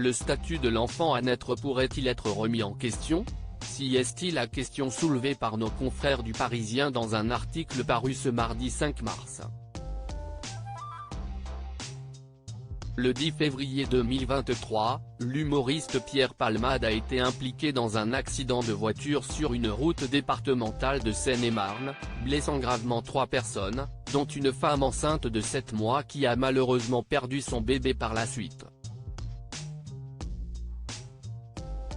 Le statut de l'enfant à naître pourrait-il être remis en question? Si est-il la question soulevée par nos confrères du Parisien dans un article paru ce mardi 5 mars. Le 10 février 2023, l'humoriste Pierre Palmade a été impliqué dans un accident de voiture sur une route départementale de Seine-et-Marne, blessant gravement 3 personnes, dont une femme enceinte de 7 mois qui a malheureusement perdu son bébé par la suite.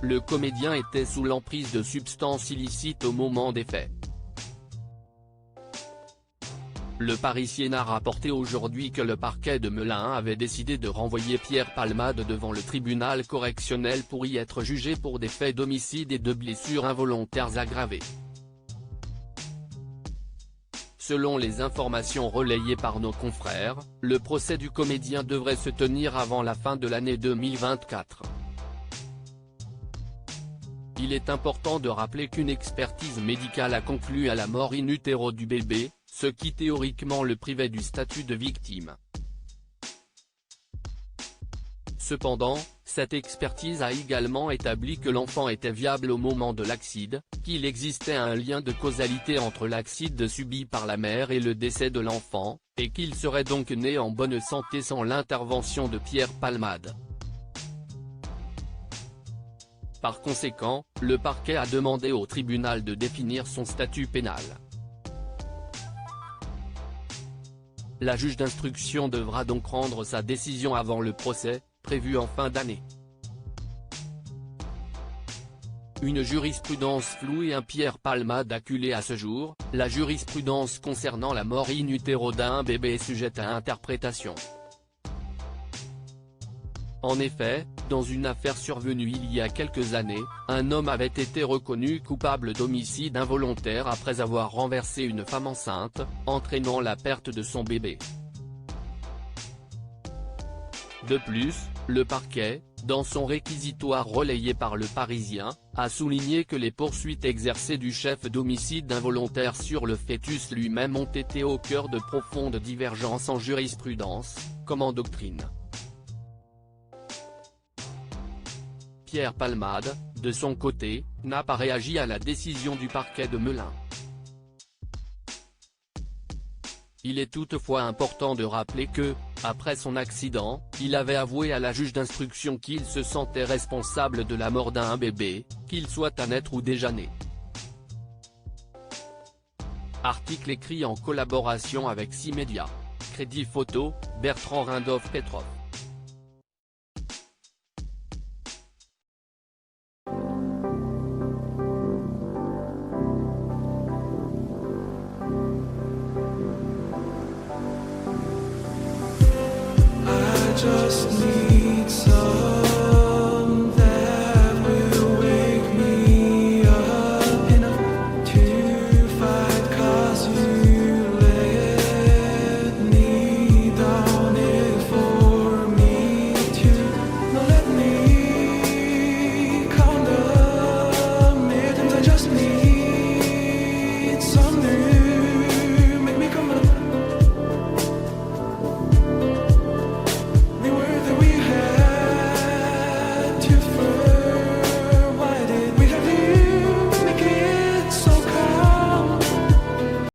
Le comédien était sous l'emprise de substances illicites au moment des faits. Le Parisien a rapporté aujourd'hui que le parquet de Melun avait décidé de renvoyer Pierre Palmade devant le tribunal correctionnel pour y être jugé pour des faits d'homicide et de blessures involontaires aggravées. Selon les informations relayées par nos confrères, le procès du comédien devrait se tenir avant la fin de l'année 2024. Il est important de rappeler qu'une expertise médicale a conclu à la mort in utero du bébé, ce qui théoriquement le privait du statut de victime. Cependant, cette expertise a également établi que l'enfant était viable au moment de l'accident, qu'il existait un lien de causalité entre l'accident subi par la mère et le décès de l'enfant, et qu'il serait donc né en bonne santé sans l'intervention de Pierre Palmade. Par conséquent, le parquet a demandé au tribunal de définir son statut pénal. La juge d'instruction devra donc rendre sa décision avant le procès, prévu en fin d'année. Une jurisprudence floue et un Pierre Palmade acculé à ce jour, la jurisprudence concernant la mort in utero d'un bébé est sujette à interprétation. En effet, dans une affaire survenue il y a quelques années, un homme avait été reconnu coupable d'homicide involontaire après avoir renversé une femme enceinte, entraînant la perte de son bébé. De plus, le parquet, dans son réquisitoire relayé par Le Parisien, a souligné que les poursuites exercées du chef d'homicide involontaire sur le fœtus lui-même ont été au cœur de profondes divergences en jurisprudence, comme en doctrine. Pierre Palmade, de son côté, n'a pas réagi à la décision du parquet de Melun. Il est toutefois important de rappeler que, après son accident, il avait avoué à la juge d'instruction qu'il se sentait responsable de la mort d'un bébé, qu'il soit à naître ou déjà né. Article écrit en collaboration avec 6 médias. Crédit photo, Bertrand Rindov-Petrov. Just need